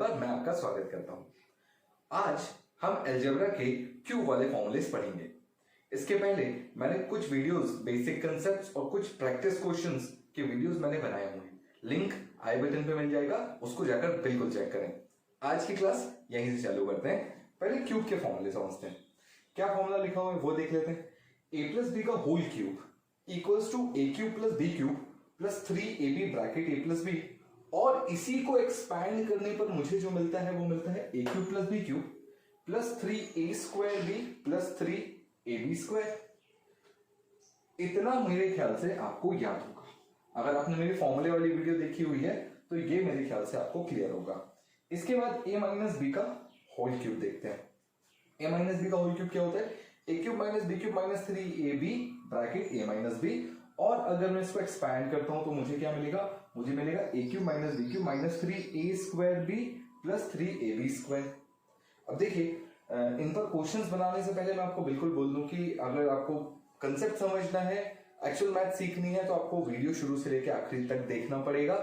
बार मैं आपका स्वागत करता हूं। आज हम अलजेब्रा के क्यूब वाले फॉर्मूलेस पढ़ेंगे। इसके पहले मैंने कुछ वीडियोस बेसिक कंसेप्ट्स और कुछ प्रैक्टिस क्वेश्चंस के वीडियोस मैंने बनाए हुए हैं, लिंक आई बटन पे मिल जाएगा, उसको जाकर बिल्कुल चेक करें। आज की क्लास यहीं से चालू करते हैं। पहले क्यूब के फॉर्मूले समझते हैं। क्या फॉर्मूला लिखा हुआ है वो देख लेते हैं। ए प्लस बी का whole cube equals to a cube plus B cube plus 3ab bracket A plus b, और इसी को एक्सपैंड करने पर मुझे जो मिलता है वो मिलता है A cube plus B cube plus 3a square B plus 3ab square. इतना मेरे ख्याल से आपको याद होगा। अगर आपने मेरी फॉर्मूले वाली वीडियो देखी हुई है तो ये मेरे ख्याल से आपको क्लियर होगा। इसके बाद a माइनस बी का होल क्यूब देखते हैं। a माइनस बी का होल क्यूब क्या होता है? A cube minus B cube minus 3ab bracket a minus B, और अगर मैं इसको एक्सपैंड करता हूं तो मुझे क्या मिलेगा? मुझे मिलेगा A cube minus B cube minus 3a square B plus 3ab square. अब देखिए, इन पर क्वेश्चंस बनाने से पहले मैं आपको बिल्कुल बोल दूं कि अगर आपको कंसेप्ट समझना है, एक्चुअल मैथ सीखनी है, तो आपको वीडियो शुरू से लेकर आखिरी तक देखना पड़ेगा।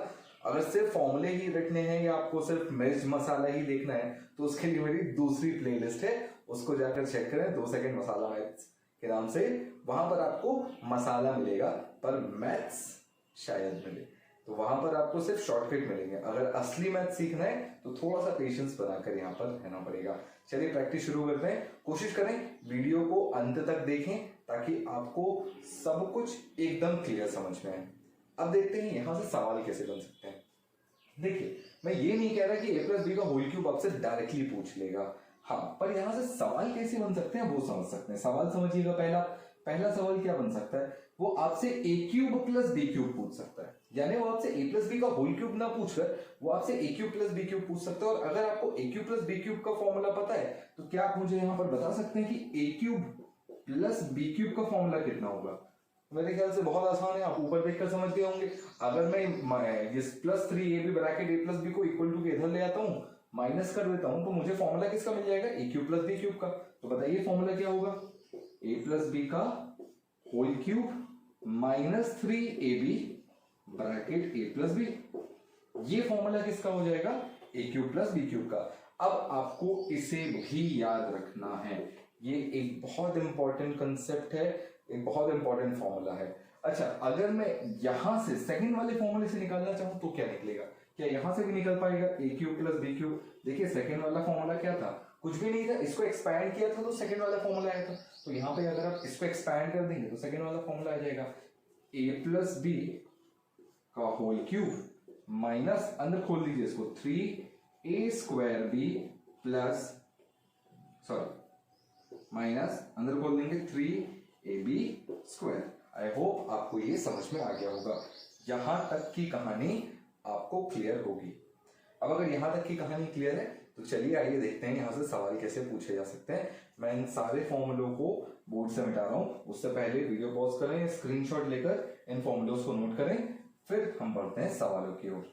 अगर सिर्फ फॉर्मूले ही रटने हैं या आपको सिर्फ मिर्च मसाला ही देखना है तो उसके लिए मेरी दूसरी प्लेलिस्ट है, उसको जाकर चेक करें, 2 सेकंड मसाला मैथ्स के नाम से। वहां पर आपको मसाला मिलेगा पर मैथ्स शायद मिले, तो वहां पर आपको सिर्फ शॉर्टकट मिलेंगे। अगर असली मैथ सीखना है तो थोड़ा सा पेशेंस बनाकर यहाँ पर रहना पड़ेगा। चलिए प्रैक्टिस शुरू करते हैं। कोशिश करें वीडियो को अंत तक देखें ताकि आपको सब कुछ एकदम क्लियर समझ में आए। अब देखते हैं यहां से सवाल कैसे बन सकते हैं। देखिए, मैं ये नहीं कह रहा कि ए प्लस बी का होल क्यूब आपसे डायरेक्टली पूछ लेगा, हाँ, पर यहां से सवाल कैसे बन सकते हैं वो समझ सकते हैं। सवाल समझिएगा। पहला सवाल क्या बन सकता है? वो आपसे ए क्यूब प्लस बी क्यूब पूछ सकता है, यानी वो आपसे ए प्लस बी का होल क्यूब ना पूछकर वो आपसे ए क्यूब प्लस बी क्यूब पूछ सकता है। और अगर आपको ए क्यूब प्लस बी क्यूब का फॉर्मूला पता है तो क्या आप मुझे यहां पर बता सकते हैं कि ए क्यूब प्लस बी क्यूब का फॉर्मूला कितना होगा? मेरे ख्याल से बहुत आसान है, आप ऊपर देखकर समझ गए होंगे। अगर मैं इस प्लस 3ab ब्रैकेट ए प्लस बी को इक्वल टू के इधर ले आता हूं, माइनस कर देता हूं, तो मुझे फॉर्मूला किसका मिल जाएगा? A cube plus B cube का। तो बताइए फॉर्मूला क्या होगा? ए प्लस बी का whole cube minus 3ab bracket ए प्लस बी। ये फॉर्मूला किसका हो जाएगा? A cube plus B cube का। अब आपको इसे भी याद रखना है, ये एक बहुत इंपॉर्टेंट कंसेप्ट है, एक बहुत इंपॉर्टेंट फॉर्मूला है। अच्छा, अगर मैं यहां से सेकंड वाले फॉर्मूले से निकालना चाहूं तो क्या निकलेगा? क्या यहां से भी निकल पाएगा? ए क्यूब प्लस बी क्यूब। देखिए, सेकंड वाला फॉर्मूला क्या था? कुछ भी नहीं था, इसको एक्सपैंड किया था तो सेकंड वाला फॉर्मूला आया था। तो यहां पे अगर आप इसको एक्सपैंड कर देंगे तो सेकंड वाला फॉर्मूला आ जाएगा ए प्लस बी का होल क्यूब माइनस, अंदर खोल दीजिए इसको, 3a square B plus, minus अंदर खोल देंगे 3ab स्क्वायर। आई होप आपको ये समझ में आ गया होगा। यहां तक की कहानी आपको क्लियर होगी। अब अगर यहां तक की कहानी क्लियर है तो चलिए आइए देखते हैं यहां से सवाल कैसे पूछे जा सकते हैं। मैं इन सारे फॉर्मूलों को बोर्ड से मिटा रहा हूं, उससे पहले वीडियो पॉज करें, स्क्रीनशॉट लेकर इन फॉर्मूलों को नोट करें, फिर हम बढ़ते हैं सवालों की ओर।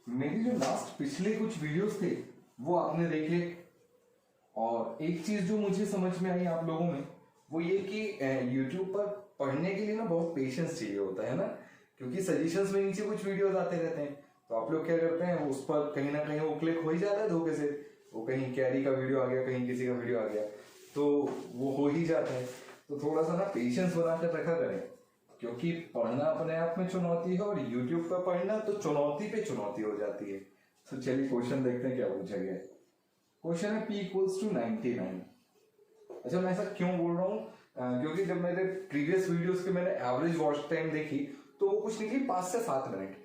मेरी जो लास्ट पिछले कुछ वीडियोस थे वो आपने देखे, और एक चीज जो मुझे समझ में आई आप लोगों में वो ये कि YouTube पर पढ़ने के लिए ना बहुत पेशेंस चाहिए होता है ना, क्योंकि सजेशंस में नीचे कुछ वीडियोस आते रहते हैं, तो आप लोग क्या करते हैं, उस पर कहीं ना कहीं वो क्लिक हो ही जाता है धोखे से। वो कहीं कैरी का वीडियो आ गया, कहीं किसी का वीडियो आ गया, तो वो हो ही जाता है। तो थोड़ा सा ना पेशेंस बनाकर रखा करें, क्योंकि पढ़ना अपने आप में चुनौती है और यूट्यूब पर पढ़ना तो चुनौती पे चुनौती हो जाती है। तो चलिए क्वेश्चन देखते हैं क्या पूछा गया है। क्वेश्चन है p इक्वल्स टू 99। अच्छा, मैं ऐसा क्यों बोल रहा हूँ? क्योंकि जब मेरे प्रीवियस वीडियोस के मैंने एवरेज वॉच टाइम देखी तो वो कुछ निकली 5 से 7 मिनट।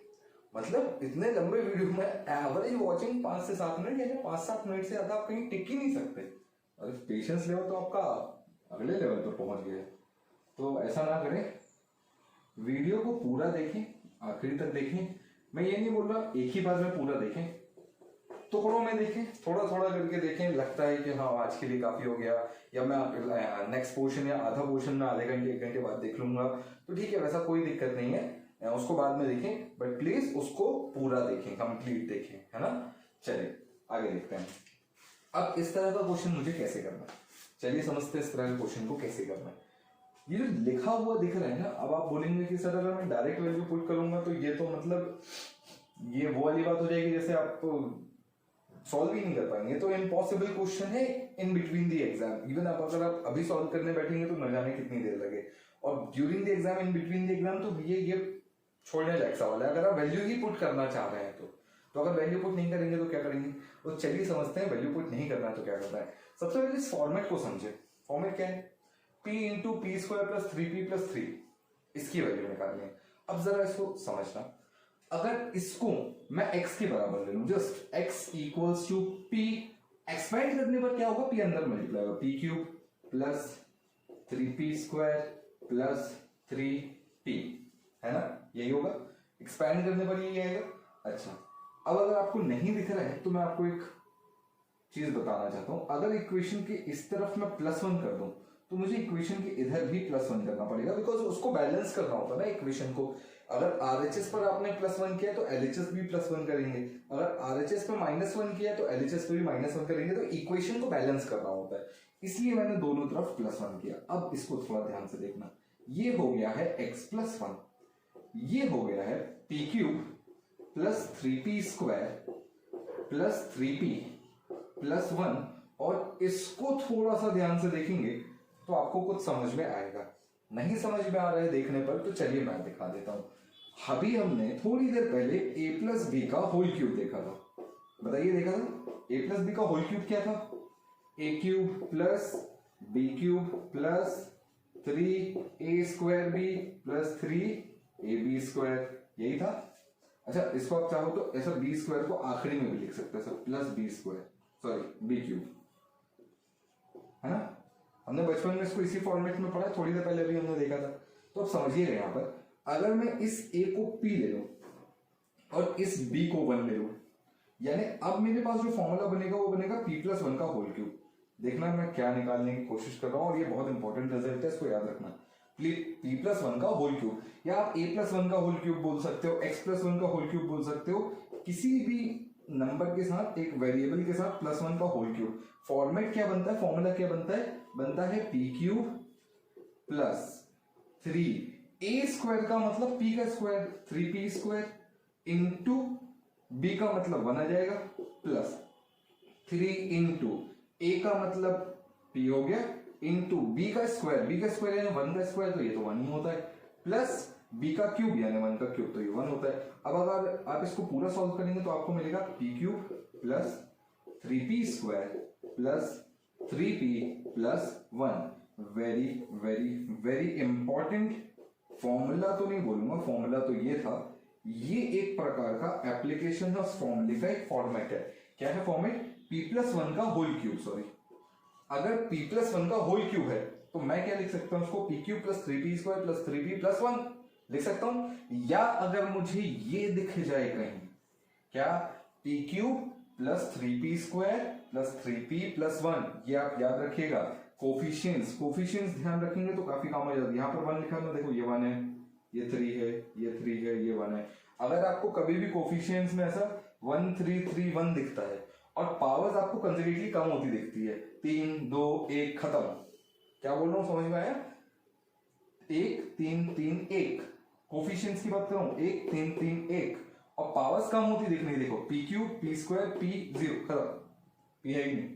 मतलब इतने लंबे वीडियो में एवरेज वॉचिंग 5 से 7 मिनट, यानी 5-7 मिनट से ज्यादा आप कहीं टिक ही नहीं सकते। अगर पेशेंस लेवल तो आपका अगले लेवल पर पहुंच गया। तो ऐसा ना करें, वीडियो को पूरा देखें, आखिरी तक देखें। मैं ये नहीं बोल रहा एक ही बार में पूरा देखें, टुकड़ों में देखें, थोड़ा थोड़ा करके देखें। लगता है कि हाँ आज के लिए काफी हो गया, या मैं नेक्स्ट पोर्शन या आधा पोर्शन में आधे घंटे 1 घंटे बाद देख लूंगा, तो ठीक है, वैसा कोई दिक्कत नहीं है, उसको बाद में देखें, बट प्लीज उसको पूरा देखें, कंप्लीट देखें, है ना। चलिए आगे देखते हैं। अब इस तरह का क्वेश्चन मुझे कैसे करना है, चलिए समझते हैं इस तरह के क्वेश्चन को कैसे करना है। ये जो लिखा हुआ दिख रहा है ना, अब आप बोलेंगे कि सर अगर मैं डायरेक्ट वैल्यू पुट करूंगा तो ये तो मतलब ये वो वाली बात हो जाएगी जैसे आप सॉल्व ही नहीं कर पाएंगे। तो इम्पॉसिबल क्वेश्चन है in between the exam. Even आप अगर आप अभी सॉल्व करने बैठेंगे तो न जाने कितनी देर लगे, और during the exam, in between the exam, तो ये छोड़ने लायक सवाल है अगर आप वैल्यू ही पुट करना चाह रहे हैं तो अगर वैल्यू पुट नहीं करेंगे तो क्या करेंगे? तो चलिए समझते हैं वैल्यू पुट नहीं करना है तो क्या करना है। सबसे पहले इस फॉर्मेट को समझे। फॉर्मेट क्या है? p into p square plus 3p plus 3, इसकी वैल्यू निकालनी है। अब जरा इसको समझना, अगर इसको मैं x के बराबर ले लूं, just x equals to p, expand करने पर क्या होगा? p अंदर मल्टीप्लाई होगा, p cube plus 3p square plus 3p, है ना? यही होगा। एक्सपेंड करने पर यही आएगा। अच्छा, अब अगर आपको नहीं दिख रहा है तो मैं आपको एक चीज बताना चाहता हूं। अगर इक्वेशन के इस तरफ मैं +1 कर दूं तो मुझे इक्वेशन के इधर भी +1 करना पड़ेगा, बिकॉज उसको बैलेंस करना होता है ना इक्वेशन को। अगर RHS पर आपने +1 किया तो LHS भी +1 करेंगे, अगर RHS पर -1 किया तो LHS पर भी -1 करेंगे। तो इक्वेशन को बैलेंस करना होता है, इसलिए मैंने दोनों तरफ +1 किया। अब इसको थोड़ा ध्यान से देखना, ये हो गया है x + 1, ये हो गया है p cube plus 3p square plus 3p plus 1, और इसको थोड़ा सा ध्यान से देखेंगे तो आपको कुछ समझ में आएगा। नहीं समझ में आ रहा है देखने पर तो चलिए मैं दिखा देता हूं। अभी हमने थोड़ी देर पहले a प्लस बी का होल क्यूब देखा था, बताइए देखा था? a प्लस बी का होल क्यूब क्या था? a cube plus b cube plus 3a square b plus 3ab square, यही था। अच्छा, इसको आप चाहो तो ऐसा बी स्क्वायर को आखिरी में भी लिख सकते हैं, plus b square, sorry b cube, है ना? हमने बचपन में इसको इसी फॉर्मेट में पढ़ा, थोड़ी देर पहले भी हमने देखा था। तो अब समझिएगा यहाँ पर, अगर मैं इस a को p ले लूं और इस b को 1 ले लूं, यानी अब मेरे पास जो फॉर्मूला बनेगा वो बनेगा p + 1 का होल क्यूब। देखना मैं क्या निकालने की कोशिश कर रहा हूं, और ये बहुत इंपॉर्टेंट रिजल्ट है, इसको याद रखना। p + 1 का होल क्यूब, या आप a + 1 का होल क्यूब बोल सकते हो, x + 1 का होल क्यूब बोल सकते हो, किसी भी नंबर के साथ, एक वेरिएबल के साथ +1 का होल क्यूब। फॉर्मेट क्या बनता है? फॉर्मूला क्या बनता है? बनता है p cube plus 3a square का मतलब p का square 3p square into b का मतलब 1 आ जाएगा, प्लस 3 इंटू a का मतलब p हो गया, इंटू b का स्क्वायर यानी 1 का स्क्वायर, तो ये तो 1 ही होता है, प्लस b का क्यूब यानी 1 का क्यूब, तो ये 1 होता है। अब अगर आप इसको पूरा सॉल्व करेंगे तो आपको मिलेगा p cube plus 3p square plus 3p plus 1। Very very very important formula तो नहीं बोलूंगा, फॉर्मूला तो ये था, ये एक प्रकार का एप्लीकेशन है उस फॉर्मूले का, एक फॉर्मेट है। क्या है फॉर्मेट? p + 1 का होल क्यूब, सॉरी, अगर p + 1 का होल क्यूब है तो मैं क्या लिख सकता हूं उसको? p cube plus 3p square plus 3p plus 1 लिख सकता हूं। या अगर मुझे ये दिख जाए कहीं, क्या? p cube plus 3p square plus 3p plus 1, ये आप याद रखिएगा। कोफिशिएंट्स ध्यान रखेंगे तो काफी काम हो जाता है। यहाँ पर 1 लिखा है, देखो ये 1 है, ये 3 है, ये 3 है, ये 1 है। अगर आपको कभी भी कोफिशिएंट्स में ऐसा 1 3 3 1 दिखता है और पावर्स आपको कंसेक्यूटिवली कम होती दिखती है, 3 2 1 खत्म, क्या बोल रहा हूं समझ में आया? 1 3 3 1 कोफिशिएंट्स की बात कर रहा हूं, 1 3 3 1, और पावर्स कम होती दिख रही, देखो p cube p square p 0 खत्म, p है ही नहीं,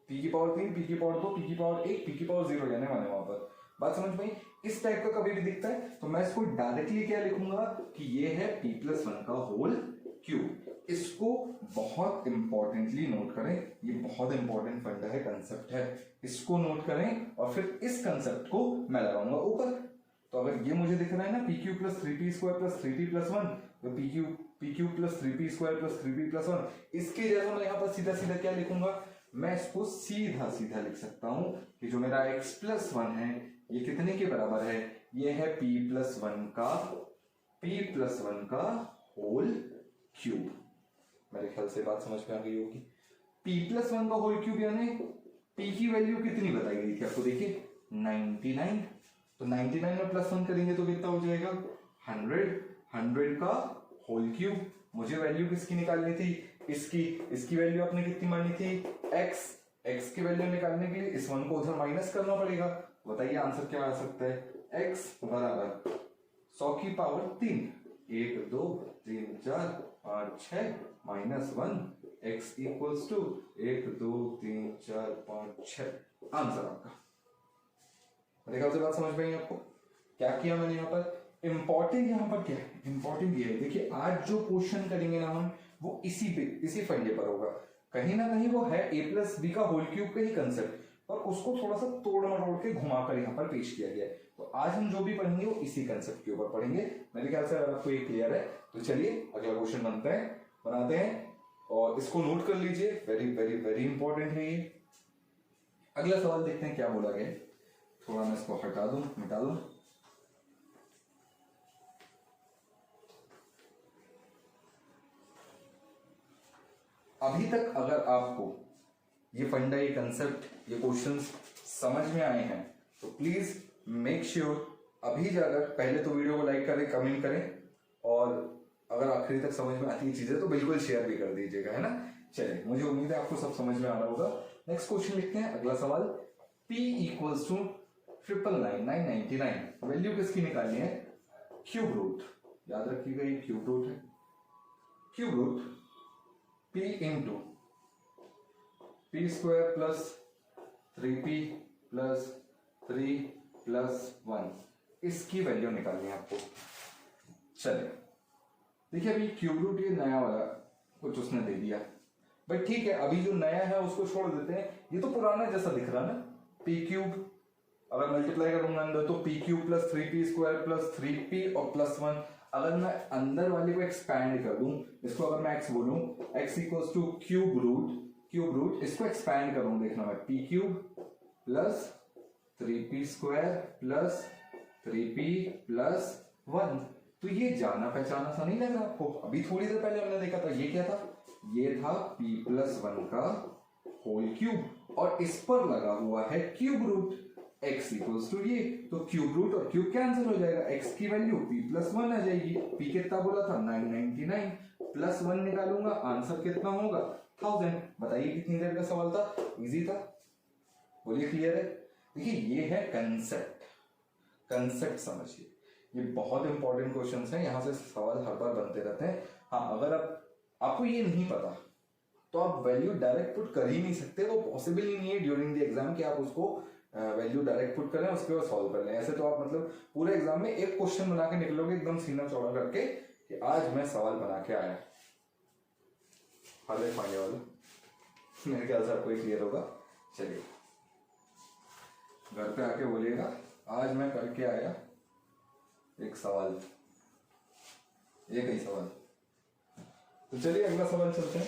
p की पावर 3 p की पावर 2 p की पावर 1 p की पावर 0 यानी माने वहां पर। बात समझ में? इस टाइप का कभी भी दिखता है तो मैं इसको डायरेक्टली क्या लिखूंगा कि ये है p + 1 का होल क्यूब। इसको बहुत इंपॉर्टेंटली नोट करें, ये बहुत इंपॉर्टेंट फंडा है, कंसेप्ट है, इसको नोट करें और फिर इस कंसेप्ट को मैं लगाऊंगा ऊपर। तो अगर ये मुझे दिख रहा है ना p cube plus 3p square plus 3p plus 1, तो p cube plus 3p square plus 3p plus 1, इसके जैसा मैं यहाँ पर सीधा सीधा क्या लिखूंगा? मैं इसको सीधा सीधा लिख सकता हूं कि जो मेरा x + 1 है ये कितने के बराबर है? ये है p + 1 का होल क्यूब। मेरे ख्याल से बात समझ में आ गई होगी। p + 1 का होल क्यूब यानी p की वैल्यू कितनी बताई गई थी आपको? देखिए 99, तो 99 में +1 करेंगे तो कितना हो जाएगा? 100 का होल क्यूब। मुझे वैल्यू किसकी निकालनी थी? इसकी वैल्यू आपने कितनी मानी थी? x की वैल्यू निकालने के लिए इस 1 को उधर माइनस करना पड़ेगा। बताइए आंसर क्या आ सकता है? x बराबर 100 की power 3, 1 2 3 4 5 6 minus 1 x equals to 1 2 3 4 5 6। Answer आपका। मेरे ख्याल से बात समझ में आई आपको। क्या किया मैंने यहाँ पर, इंपॉर्टेंट यहाँ पर क्या है, इंपॉर्टेंट ये है, देखिए आज जो क्वेश्चन करेंगे ना हम, वो इसी फंडे पर होगा। कहीं ना कहीं वो है a प्लस बी का होल क्यूब का ही कंसेप्ट, और उसको थोड़ा सा तोड़ मरोड़ के घुमाकर यहाँ पर पेश किया गया है। तो आज हम जो भी पढ़ेंगे वो इसी कंसेप्ट के ऊपर पढ़ेंगे। मेरे ख्याल से अगर आपको ये क्लियर है तो चलिए अगला क्वेश्चन बनाते हैं और इसको नोट कर लीजिए, वेरी वेरी वेरी इंपॉर्टेंट है ये। अगला सवाल देखते हैं क्या बोला गया। थोड़ा मैं इसको मिटा दूं। अभी तक अगर आपको ये फंडा, ये कंसेप्ट, ये क्वेश्चंस समझ में आए हैं तो प्लीज मेक श्योर अभी जाकर पहले तो वीडियो को लाइक करें, कमेंट करें, और अगर आखिरी तक समझ में आती है चीजें तो बिल्कुल शेयर भी कर दीजिएगा, है ना। चलिए, मुझे उम्मीद है आपको सब समझ में आ रहा होगा। नेक्स्ट क्वेश्चन लिखते हैं, अगला सवाल। P इक्वल्स टू 999 वैल्यू किसकी निकालनी है, क्यूब रूट। याद रखिएगा ये क्यूब रूट है। Cube root P into p square plus 3p plus 3 plus 1, इसकी वैल्यू निकालनी है आपको। चलिए देखिए, अभी क्यूब रूट ये नया वाला कुछ उसने दे दिया, बट ठीक है, अभी जो नया है उसको छोड़ देते हैं। ये तो पुराना जैसा दिख रहा है ना, पी क्यूब अगर मल्टीप्लाई करूंगा अंदर तो P cube plus 3p square plus 3p और प्लस 1। अगर मैं अंदर वाले को एक्सपैंड कर दूं, इसको अगर मैं x बोलूं, x equals to cube root, इसको एक्सपैंड करूं, देखना मैं p cube plus 3p square plus 3p plus 1। तो ये जाना पहचाना सा नहीं लग रहा आपको? अभी थोड़ी देर पहले हमने देखा था, ये क्या था, ये था p प्लस 1 का होल क्यूब, और इस पर लगा हुआ है cube root x equals to ये, तो क्यूब रूट और क्यूब कैंसिल हो जाएगा, x की वैल्यू p प्लस 1 आ जाएगी। p कितना बोला था, 999 प्लस 1 निकालूंगा, आंसर कितना होगा, 1000। बताइए कितनी देर का सवाल था, इजी था, बोलिए क्लियर है। देखिए ये है कंसेप्ट समझिए, ये बहुत इंपॉर्टेंट क्वेश्चंस हैं, यहाँ से सवाल हर बार बनते रहते हैं। हाँ, अगर आपको ये नहीं पता तो आप वैल्यू डायरेक्ट पुट कर ही नहीं सकते, वो पॉसिबल ही नहीं है ड्यूरिंग द एग्जाम कि आप उसको वैल्यू डायरेक्ट पुट करें उसके बाद सॉल्व कर लें। ऐसे तो आप मतलब पूरे एग्जाम में एक क्वेश्चन बना के निकलोगे एकदम सीना चौड़ा करके कि आज मैं सवाल बना के आया, हार्दिक पांड्या वाला। मेरे ख्याल से आपको क्लियर होगा। चलिए घर पे आके बोलिएगा, आज मैं करके आया एक सवाल, एक ही सवाल। तो चलिए अगला सवाल चलते हैं।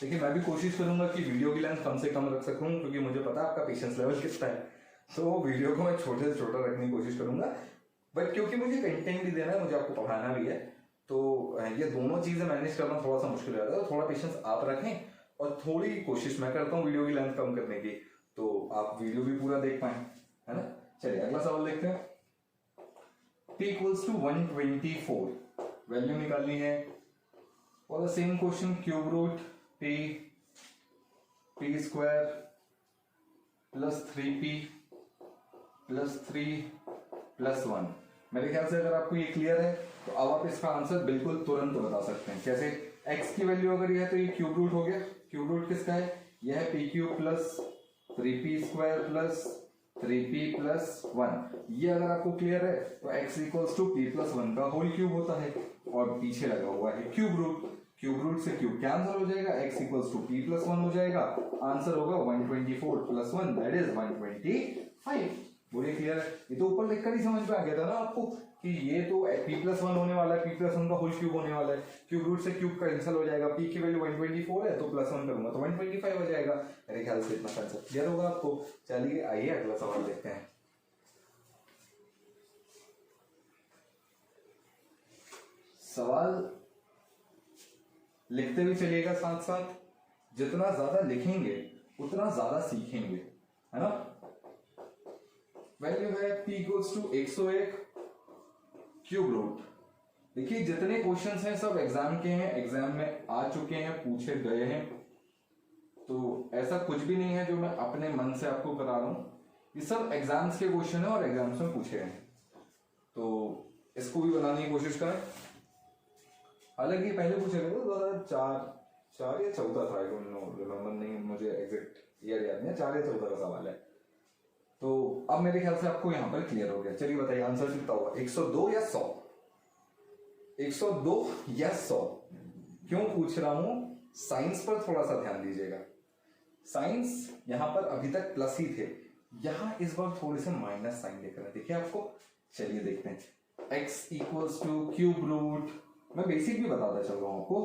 देखिए मैं भी कोशिश करूंगा कि वीडियो की लेंथ कम से कम रख सकूं, क्योंकि मुझे पता है आपका पेशेंस लेवल कितना है, तो वीडियो को मैं छोटे से छोटा रखने की कोशिश करूंगा। बट क्योंकि मुझे कंटेंट भी देना है, मुझे आपको पढ़ाना भी है, तो ये दोनों चीजें मैनेज करना थोड़ा सा मुश्किल रहता है। तो थोड़ा पेशेंस आप रखें और थोड़ी कोशिश मैं करता हूँ वीडियो की लेंथ कम करने की, तो आप वीडियो भी पूरा देख पाए, है ना। चलिए अगला सवाल देखते हैं। p इक्वल्स टू 124 वैल्यू निकालनी है, और the same question, cube root p square plus 3p plus 3 plus 1। मेरे ख्याल से अगर आपको ये क्लियर है तो अब आप इसका आंसर बिल्कुल तुरंत बता सकते हैं। कैसे, x की वैल्यू अगर ये है तो ये क्यूब रूट हो गया, क्यूब रूट किसका है, यह है p cube plus 3p square plus 3p plus 1। ये अगर आपको क्लियर है तो x equals to p plus 1 का होल क्यूब होता है, और पीछे लगा हुआ है क्यूब रूट, क्यूब रूट से क्यूब कैंसिल हो जाएगा, x equals to p plus 1 हो जाएगा, आंसर होगा 124 प्लस 1 दैट इज 125। बोलिए क्लियर है। ये तो ऊपर लिखकर ही समझ में आ गया था ना आपको कि ये तो p प्लस 1 होने वाला है, p प्लस 1 का होल क्यूब होने वाला है, क्यूब रूट से क्यूब कैंसिल हो जाएगा, p की वैल्यू 124 है तो प्लस 1 करूंगा तो 125 हो जाएगा। मेरे ख्याल से इतना कंसेप्ट क्लियर होगा आपको। चलिए आइए अगला सवाल देखते हैं। सवाल लिखते भी चलिएगा साथ साथ, जितना ज्यादा लिखेंगे उतना ज्यादा सीखेंगे, है ना। वैल्यू है p equals to 101 cube root. देखिए जितने क्वेश्चंस हैं सब एग्जाम के हैं, एग्जाम में आ चुके हैं, पूछे गए हैं, तो ऐसा कुछ भी नहीं है जो मैं अपने मन से आपको करा रहा हूं। ये सब एग्जाम्स के क्वेश्चन है और एग्जाम्स में पूछे गए हैं, तो इसको भी बनाने की कोशिश करें। हालांकि पहले पूछे गए थे 2004 या 14 था, आई डोंट नो, रिमेम्बर नहीं, मुझे एग्जैक्ट ईयर याद नहीं है, 4 या 14 का सवाल है। तो अब मेरे ख्याल से आपको यहाँ पर क्लियर हो गया। चलिए बताइए आंसर कितना होगा, 102 या 100? 102 या 100 क्यों पूछ रहा हूं, साइंस पर थोड़ा सा ध्यान दीजिएगा। साइंस यहां पर अभी तक प्लस ही थे, यहां इस बार थोड़े से माइनस साइन देख रहे हैं, देखिए आपको। चलिए देखते हैं, x equals to cube root, मैं बेसिक भी बताता चल रहा हूं आपको,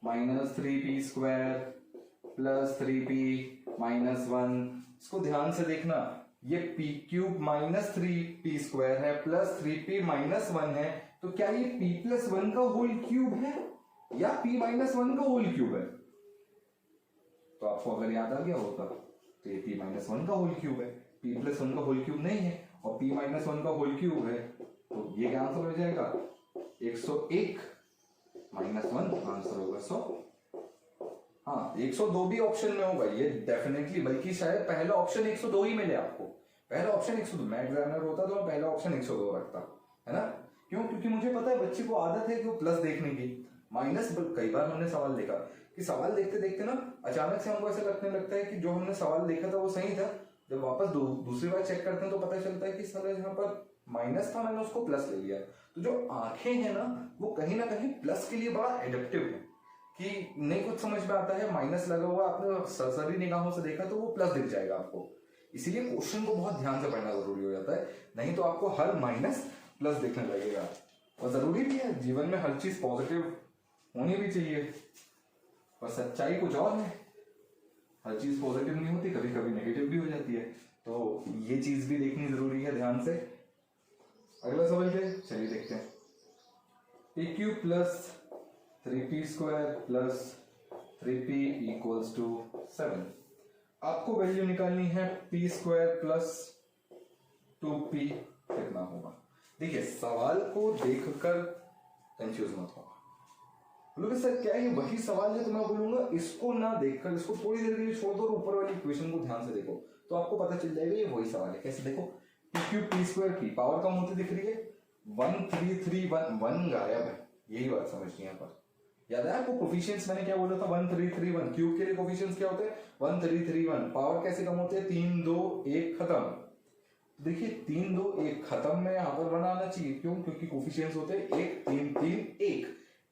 -3p² प्लस 3p माइनस 1। इसको ध्यान से देखना, ये p³ माइनस 3p² है प्लस 3p माइनस 1 है, तो क्या ये p+1 का होल क्यूब है या p माइनस 1 का होल क्यूब है? तो आपको अगर याद आ गया होगा तो ये p माइनस 1 का होल क्यूब है, p+1 का होल क्यूब नहीं है, और p माइनस 1 का होल क्यूब है, तो ये क्या आंसर हो जाएगा, 101 माइनस 1, आंसर होगा 100। हाँ 102 भी ऑप्शन में होगा ये डेफिनेटली, बल्कि शायद पहला ऑप्शन 102 ही मिले आपको, पहला ऑप्शन 102। मैं एग्जामिनर होता तो मैं पहला ऑप्शन 102 रखता, है ना? क्यों? क्योंकि मुझे पता है बच्चे को आदत है कि वो प्लस देखने की, माइनस कई बार हमने सवाल देखा कि सवाल देखते देखते ना अचानक से हमको ऐसा लगने लगता है कि जो हमने सवाल देखा था वो सही था, जब वापस दूसरी बार चेक करते हैं तो पता चलता है कि साला यहाँ पर माइनस था, मैंने उसको प्लस ले लिया। तो जो आंखें हैं ना वो कहीं ना कहीं प्लस के लिए बड़ा एडेप्टिव है, कि नहीं कुछ समझ में आता है, माइनस लगा हुआ आपने सरसरी निगाहों से देखा तो वो प्लस दिख जाएगा आपको। इसीलिए क्वेश्चन को बहुत ध्यान से पढ़ना जरूरी हो जाता है, नहीं तो आपको हर माइनस प्लस दिखने लगेगा। और जरूरी भी है, जीवन में हर चीज पॉजिटिव होनी भी चाहिए, पर सच्चाई कुछ और है, हर चीज पॉजिटिव नहीं होती, कभी कभी नेगेटिव भी हो जाती है, तो ये चीज भी देखनी जरूरी है ध्यान से। अगला सवाल क्या है, चलिए देखते हैं। p³ plus 3p² plus 3p equals to 7। आपको वैल्यू निकालनी है p² प्लस 2p कितना होगा। देखिए सवाल को देखकर कंफ्यूज मत हो, बोलोगे सर क्या ये वही सवाल है, तो मैं बोलूंगा इसको ना देखकर इसको थोड़ी देर के लिए छोड़ दो और ऊपर वाली इक्वेशन को ध्यान से देखो, तो आपको पता चल जाएगा ये वही सवाल है। कैसे देखो, p³ p² की पावर कम होती दिख रही है, 1331 गायब है, यही बात समझनी है यहाँ पर। याद है आपको कोफिशिएंट्स मैंने क्या बोला था, 1331 क्यूब के लिए कोफिशिएंट्स क्या होते हैं, 1331। पावर कैसे कम होते हैं, 3 2 1 खत्म। देखिए 3 2 1 खत्म में यहाँ पर बनाना चाहिए, क्यों? क्योंकि कोफिशिएंट्स होते हैं 1 3 3 1,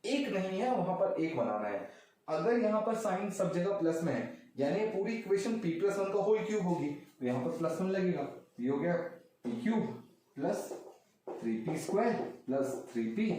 एक नहीं है वहां पर एक बनाना है। अगर यहाँ पर साइन सब जगह प्लस में है, यानी पूरी इक्वेशन p+1 का होल क्यूब होगी, तो यहाँ पर +1 लगेगा, ये हो गया p³ plus 3p² plus 3p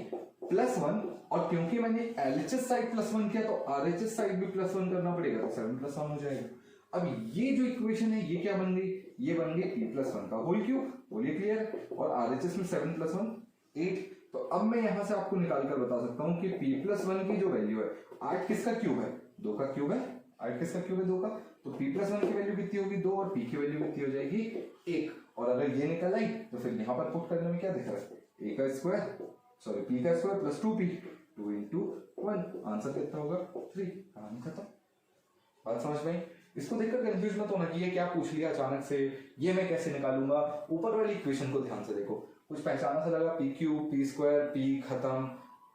plus 1। और क्योंकि मैंने LHS साइड +1 किया तो RHS साइड भी +1 करना पड़ेगा, तो 7+1 हो जाएगा। अब ये जो इक्वेशन है ये क्या बन गई, ये बन गई p+1 का होल क्यूब, बोलिए क्लियर, और RHS में 7+1 8। तो अब मैं यहां से आपको निकाल कर बता सकता हूं कि p+1 की जो वैल्यू है, 8 किसका क्यूब है, 2 का क्यूब है, 8 किसका क्यूब है, 2 का, तो p+1 की वैल्यू कितनी होगी, 2, और p की वैल्यू कितनी हो जाएगी, 1। और अगर ये निकल आई तो फिर यहां पर पुट करने में क्या दिख रहा है, p का square plus 2p, 2 into 1, answer कितना होगा 3, कहानी खत्म। बात समझ में? इसको देखकर कंफ्यूज मत होना कि ये क्या पूछ लिया अचानक से, ये मैं कैसे निकालूंगा। ऊपर वाली इक्वेशन को ध्यान से देखो, कुछ पहचाना सा लगा, p³ p² p खत्म,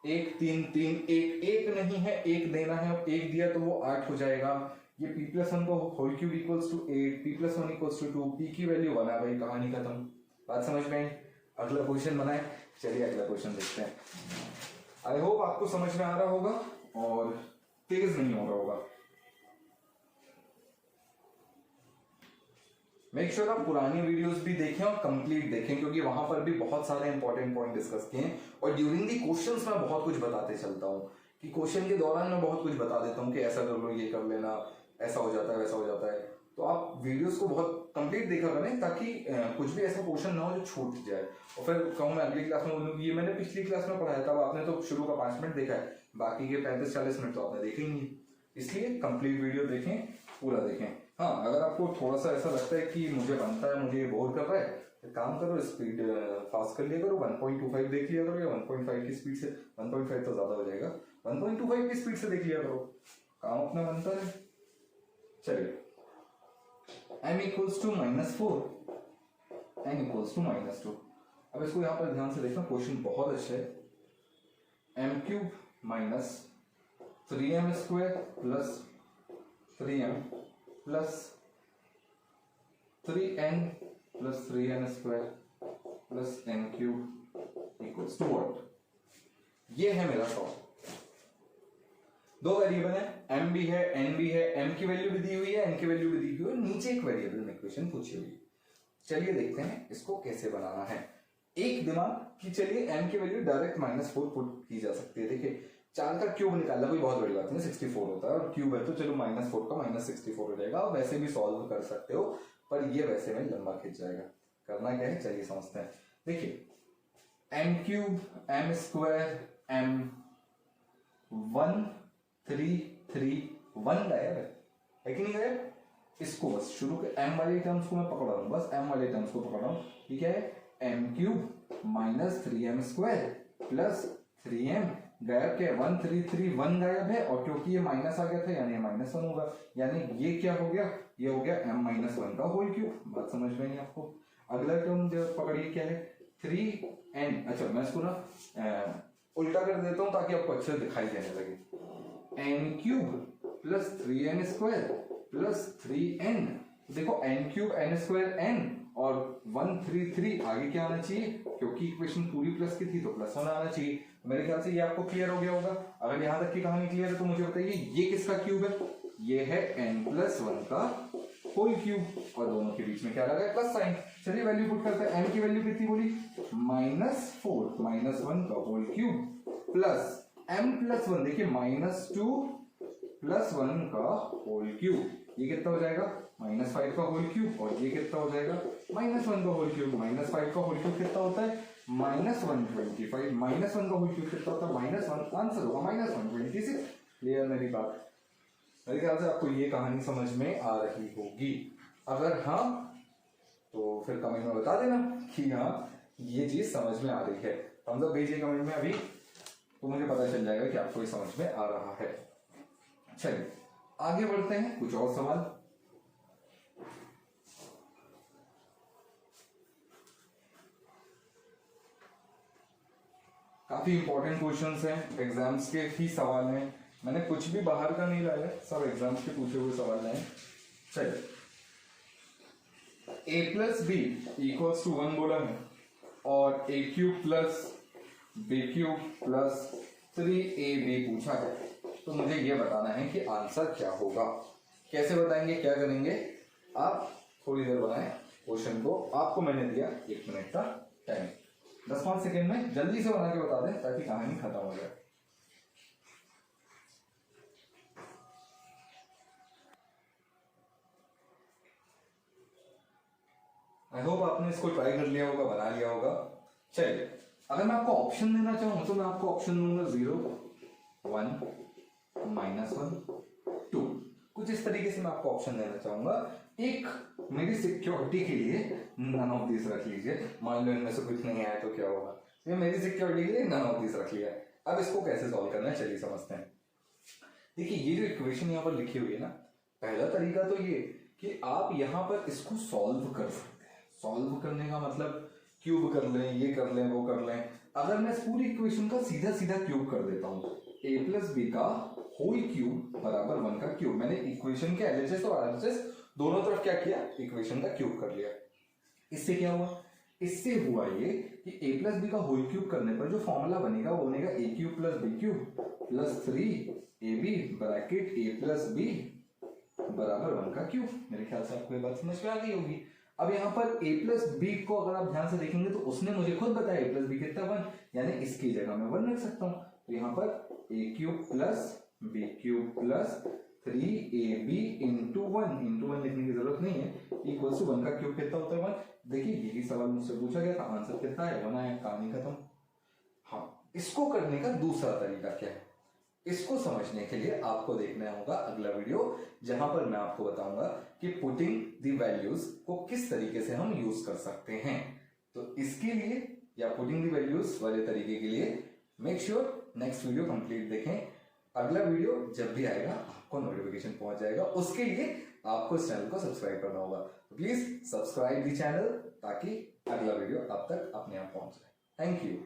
1 3 3 1 1 नहीं है, 1 देना है, 1 दिया तो वो 8 हो जाएगा। ये p+1 को whole cube equals to 8, p+1 equals to 2, p की वैल्यू 1 है भाई, कहानी खत्म। बात समझ में आई? अगला क्वेश्चन बनाए, चलिए अगला क्वेश्चन देखते हैं। आई होप आपको समझ में आ रहा होगा और तेज नहीं हो रहा होगा। मेक श्योर आप पुरानी वीडियोस भी देखें और कंप्लीट देखें, क्योंकि वहां पर भी बहुत सारे इंपॉर्टेंट पॉइंट डिस्कस किए हैं, और ड्यूरिंग दी क्वेश्चंस में बहुत कुछ बताते चलता हूं, कि क्वेश्चन के दौरान मैं बहुत कुछ बता देता हूं कि ऐसा कर लो, ये कर लेना, ऐसा हो जाता है, वैसा हो जाता है। तो आप वीडियोस को बहुत कंप्लीट देखा करें, ताकि कुछ भी ऐसा क्वेश्चन ना हो जो छूट जाए, और फिर कहूँ मैं अगली क्लास में बोलूँ ये मैंने पिछली क्लास में पढ़ाया था, आपने तो शुरू का 5 मिनट देखा है, बाकी के 35-40 मिनट तो आपने देखे ही नहीं। इसलिए कंप्लीट वीडियो देखें, पूरा देखें। हाँ, अगर आपको थोड़ा सा ऐसा लगता है कि मुझे बनता है, मुझे बोर कर रहा है, तो काम करो, स्पीड फास्ट कर लिया करो, 1.25 देख लिया करो, या 1.5 की स्पीड से, 1.5 तो ज्यादा हो जाएगा, 1.25 की स्पीड से देख लिया करो, काम अपना बनता है। चलिए m equals to -4, n equals to -2। अब इसको यहाँ पर ध्यान से देखना, क्वेश्चन बहुत अच्छा है। m³ minus 3m square plus 3m plus 3n plus 3n square plus n³ equals to what? ये है मेरा सॉल्व। दो वेरिएबल है, m भी है n भी है, m की वैल्यू भी दी हुई है, n की वैल्यू भी दी हुई है, नीचे एक वेरिएबल में इक्वेशन पूछी हुई है। चलिए देखते हैं इसको कैसे बनाना है। एक दिमाग कि चलिए m की वैल्यू डायरेक्ट -4 पुट की जा सकती है। देखिए 4 का क्यूब निकालना कोई बहुत बड़ी बात नहीं, 64 होता है और क्यूब है तो चलो -4 का -64 हो जाएगा। और वैसे भी सॉल्व कर सकते हो, पर ये वैसे में लंबा खिंच जाएगा। करना क्या है, चलिए समझते हैं। देखिए m³ m स्क्वायर m 1 3 3 1 गायब है कि नहीं गायब? इसको बस शुरू के m वाले टर्म्स को मैं पकड़ रहा हूं, बस m वाले टर्म्स को पकड़ रहा हूं। ठीक है, m³ minus 3m square plus 3m गायब क्या है? 1 3 3 1 गायब है, और क्योंकि ये माइनस आ गया था यानी -1 होगा, यानी ये क्या हो गया? ये हो गया m-1 का होल क्यूब। बात समझ में नहीं आपको? अगला टर्म जो पकड़िए क्या है? 3n। अच्छा मैं इसको ना उल्टा कर देता हूं ताकि आपको अच्छे से दिखाई देने लगे। n³ plus 3n square plus 3n। देखो n³ n स्क्वायर n और 1 3 3 आगे क्या आना चाहिए? क्योंकि इक्वेशन पूरी प्लस की थी तो +1 आना चाहिए। मेरे ख्याल से ये आपको क्लियर हो गया होगा। अगर यहां तक की कहानी क्लियर है तो मुझे बताइए ये किसका क्यूब है? ये है n+1 का होल क्यूब, और दोनों के बीच में क्या लगा है? Plus sign. चलिए वैल्यू पुट करते हैं। n की वैल्यू कितनी बोली? -4 -1 का होल क्यूब प्लस m+1। देखिए -2 प्लस 1 का होल क्यूब, ये कितना हो जाएगा? -5 का होल क्यूब, और ये कितना हो जाएगा? -1 का होल क्यूब। -5 का होल क्यूब कितना होता है? -125। -1 का होल क्यूब कितना होता है? -1। आंसर होगा -126। क्लियर मेरी बात? मेरे ख्याल से आपको ये कहानी समझ में आ रही होगी। अगर हाँ तो फिर कमेंट में बता देना कि हाँ ये चीज समझ में आ रही है। थम्स अप भेजिए कमेंट में अभी, तो मुझे पता चल जाएगा कि आपको ये समझ में आ रहा है। चलिए आगे बढ़ते हैं, कुछ और सवाल। काफी इंपॉर्टेंट क्वेश्चंस हैं, एग्जाम्स के ही सवाल हैं। मैंने कुछ भी बाहर का नहीं लाया, सब एग्जाम्स के पूछे हुए सवाल हैं। चलिए a+b इक्वल्स टू 1 बोला है, और a³ plus b³ plus 3ab पूछा है, तो मुझे ये बताना है कि आंसर क्या होगा। कैसे बताएंगे, क्या करेंगे? आप थोड़ी देर बनाएं क्वेश्चन को, आपको मैंने दिया 1 मिनट का टाइम, 10-5 सेकेंड में जल्दी से बना के बता दें ताकि कहानी खत्म हो जाए। आई होप आपने इसको ट्राई कर लिया होगा, बना लिया होगा। चलिए अगर मैं आपको ऑप्शन देना चाहूं तो मैं आपको ऑप्शन दूंगा 0 1 -1 2। कुछ इस तरीके से मैं आपको ऑप्शन देना चाहूंगा। एक मेरी सिक्योरिटी के लिए नन ऑफ दिस रख लीजिए, मान लो इनमें से कुछ नहीं आया तो क्या होगा? ये मेरी सिक्योरिटी के लिए नन ऑफ दिस रख लिया। अब इसको कैसे सॉल्व करना है चलिए समझते हैं। देखिए ये जो इक्वेशन यहाँ पर लिखी हुई है ना, पहला तरीका तो ये कि आप यहाँ पर इसको सॉल्व कर सकते हैं। सॉल्व करने का मतलब क्यूब कर लें, ये कर लें, वो कर लें। अगर मैं इस पूरी इक्वेशन का सीधा सीधा क्यूब कर देता हूँ, a+b का होल क्यूब बराबर 1 का क्यूब। मैंने इक्वेशन के LHS और RHS दोनों तरफ क्या किया? इक्वेशन का क्यूब कर लिया। इससे क्या हुआ? इससे हुआ ये कि a+b का होल क्यूब करने पर जो फॉर्मूला बनेगा वो बनेगा a³ + b³ plus 3ab bracket a+b बराबर 1 का क्यूब। मेरे ख्याल से आपको ये बात समझ में आ गई होगी। अब यहाँ पर a+b को अगर आप ध्यान से देखेंगे तो उसने मुझे खुद बताया a+b कितना 1, यानी इसकी जगह मैं 1 रख सकता हूँ। तो यहाँ पर a³ + b³ plus 3ab into 1 लिखने की जरूरत नहीं है, इक्वल्स टू 1 का क्यूब कितना होता है? 1। देखिए यही सवाल मुझसे पूछा गया था, आंसर कितना है? 1 आया, कहानी खत्म। हाँ, इसको करने का दूसरा तरीका क्या है, इसको समझने के लिए आपको देखना होगा अगला वीडियो, जहां पर मैं आपको बताऊंगा कि पुटिंग द वैल्यूज को किस तरीके से हम यूज कर सकते हैं। तो इसके लिए या पुटिंग द वैल्यूज वाले तरीके के लिए make sure next video complete देखें। अगला वीडियो जब भी आएगा आपको नोटिफिकेशन पहुंच जाएगा। उसके लिए आपको इस चैनल को सब्सक्राइब करना होगा। प्लीज सब्सक्राइब दी चैनल ताकि अगला वीडियो आप तक अपने आप पहुंच जाए। Thank you.